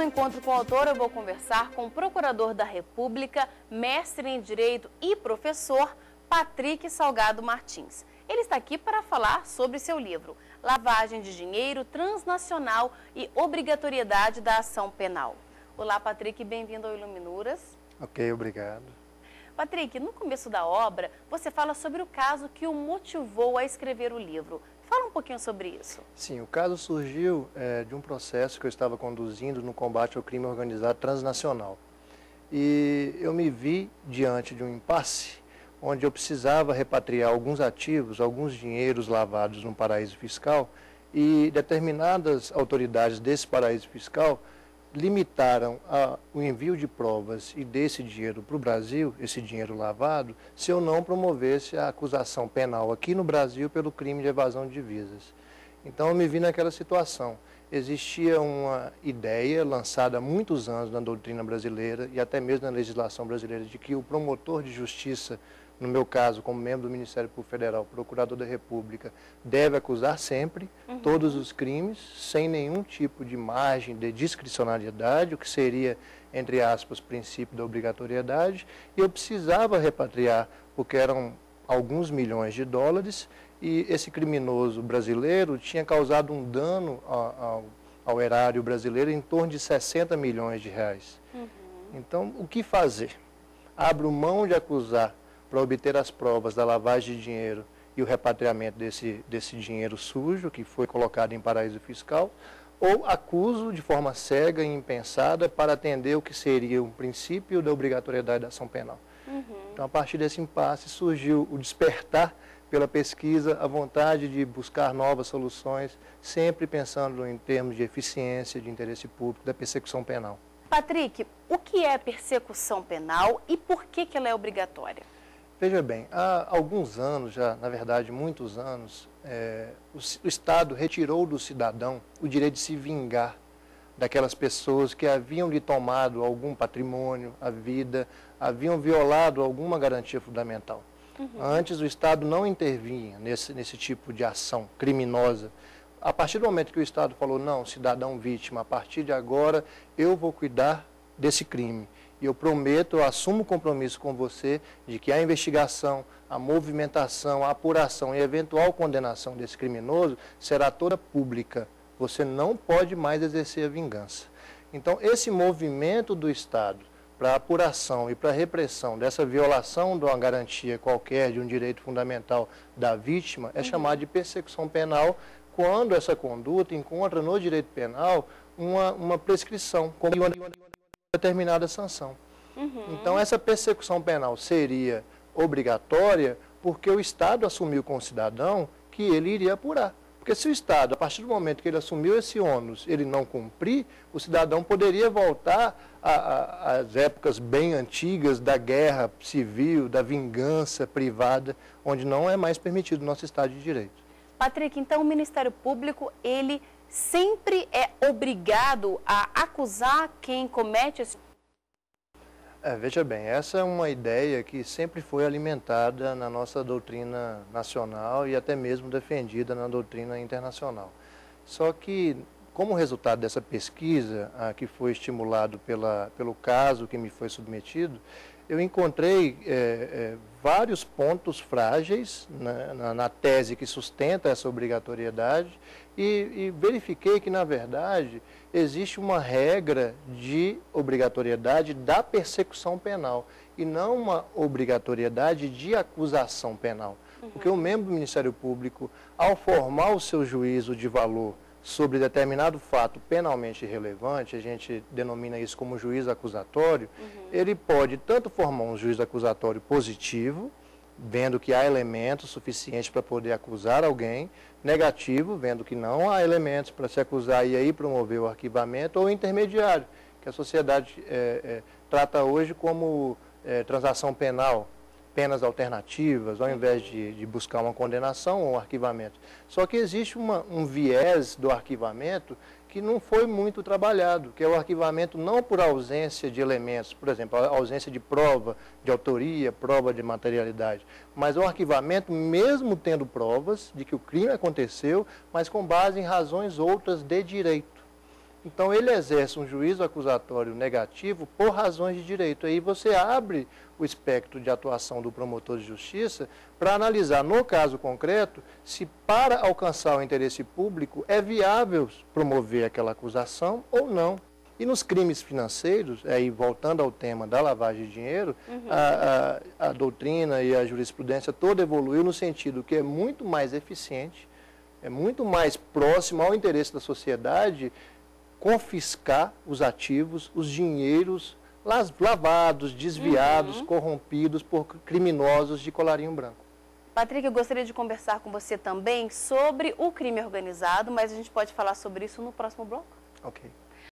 Encontro com o Autor, eu vou conversar com o Procurador da República, mestre em Direito e professor, Patrick Salgado Martins. Ele está aqui para falar sobre seu livro, Lavagem de Dinheiro Transnacional e Obrigatoriedade da Ação Penal. Olá, Patrick, bem-vindo ao Iluminuras. Ok, obrigado. Patrick, no começo da obra, você fala sobre o caso que o motivou a escrever o livro. Fala um pouquinho sobre isso. Sim, o caso surgiu de um processo que eu estava conduzindo no combate ao crime organizado transnacional. E eu me vi diante de um impasse, onde eu precisava repatriar alguns ativos, alguns dinheiros lavados num paraíso fiscal, e determinadas autoridades desse paraíso fiscal limitaram o envio de provas e desse dinheiro para o Brasil, esse dinheiro lavado, se eu não promovesse a acusação penal aqui no Brasil pelo crime de evasão de divisas. Então eu me vi naquela situação. Existia uma ideia lançada há muitos anos na doutrina brasileira e até mesmo na legislação brasileira de que o promotor de justiça, no meu caso, como membro do Ministério Público Federal, Procurador da República, deve acusar sempre todos os crimes, sem nenhum tipo de margem de discricionariedade, o que seria, entre aspas, princípio da obrigatoriedade, e eu precisava repatriar, porque eram alguns milhões de dólares, e esse criminoso brasileiro tinha causado um dano ao erário brasileiro em torno de 60 milhões de reais. Então, o que fazer? Abro mão de acusar para obter as provas da lavagem de dinheiro e o repatriamento desse dinheiro sujo que foi colocado em paraíso fiscal, ou acuso de forma cega e impensada para atender o que seria o princípio da obrigatoriedade da ação penal. Então, a partir desse impasse, surgiu o despertar pela pesquisa, a vontade de buscar novas soluções, sempre pensando em termos de eficiência, de interesse público, da persecução penal. Patrick, o que é persecução penal e por que ela é obrigatória? Veja bem, há alguns anos, já na verdade muitos anos, o Estado retirou do cidadão o direito de se vingar daquelas pessoas que haviam lhe tomado algum patrimônio, a vida, haviam violado alguma garantia fundamental. Antes o Estado não intervinha nesse tipo de ação criminosa. A partir do momento que o Estado falou, não, cidadão vítima, a partir de agora eu vou cuidar desse crime. E eu prometo, eu assumo o compromisso com você de que a investigação, a movimentação, a apuração e a eventual condenação desse criminoso será toda pública. Você não pode mais exercer a vingança. Então, esse movimento do Estado para a apuração e para a repressão dessa violação de uma garantia qualquer, de um direito fundamental da vítima, é chamado de persecução penal, quando essa conduta encontra no direito penal uma prescrição, como uma determinada sanção. Então, essa persecução penal seria obrigatória porque o Estado assumiu com o cidadão que ele iria apurar. Porque se o Estado, a partir do momento que ele assumiu esse ônus, ele não cumprir, o cidadão poderia voltar às épocas bem antigas da guerra civil, da vingança privada, onde não é mais permitido no nosso Estado de Direito. Patrick, então o Ministério Público, ele sempre é obrigado a acusar quem comete esse... Veja bem, essa é uma ideia que sempre foi alimentada na nossa doutrina nacional e até mesmo defendida na doutrina internacional. Só que, como resultado dessa pesquisa, que foi estimulado pelo caso que me foi submetido, eu encontrei vários pontos frágeis na tese que sustenta essa obrigatoriedade e verifiquei que, na verdade, existe uma regra de obrigatoriedade da persecução penal e não uma obrigatoriedade de acusação penal. Porque o membro do Ministério Público, ao formar o seu juízo de valor sobre determinado fato penalmente relevante, a gente denomina isso como juízo acusatório, ele pode tanto formar um juízo acusatório positivo, vendo que há elementos suficientes para poder acusar alguém, negativo, vendo que não há elementos para se acusar e aí promover o arquivamento, ou intermediário, que a sociedade trata hoje como transação penal, penas alternativas, ao invés de buscar uma condenação ou um arquivamento. Só que existe um viés do arquivamento que não foi muito trabalhado, que é o arquivamento não por ausência de elementos, por exemplo, a ausência de prova de autoria, prova de materialidade, mas o arquivamento mesmo tendo provas de que o crime aconteceu, mas com base em razões outras de direito. Então, ele exerce um juízo acusatório negativo por razões de direito. Aí você abre o espectro de atuação do promotor de justiça para analisar, no caso concreto, se para alcançar o interesse público é viável promover aquela acusação ou não. E nos crimes financeiros, aí voltando ao tema da lavagem de dinheiro, a doutrina e a jurisprudência toda evoluiu no sentido que é muito mais eficiente, é muito mais próximo ao interesse da sociedade confiscar os ativos, os dinheiros lavados, desviados, corrompidos por criminosos de colarinho branco. Patrick, eu gostaria de conversar com você também sobre o crime organizado, mas a gente pode falar sobre isso no próximo bloco? Ok.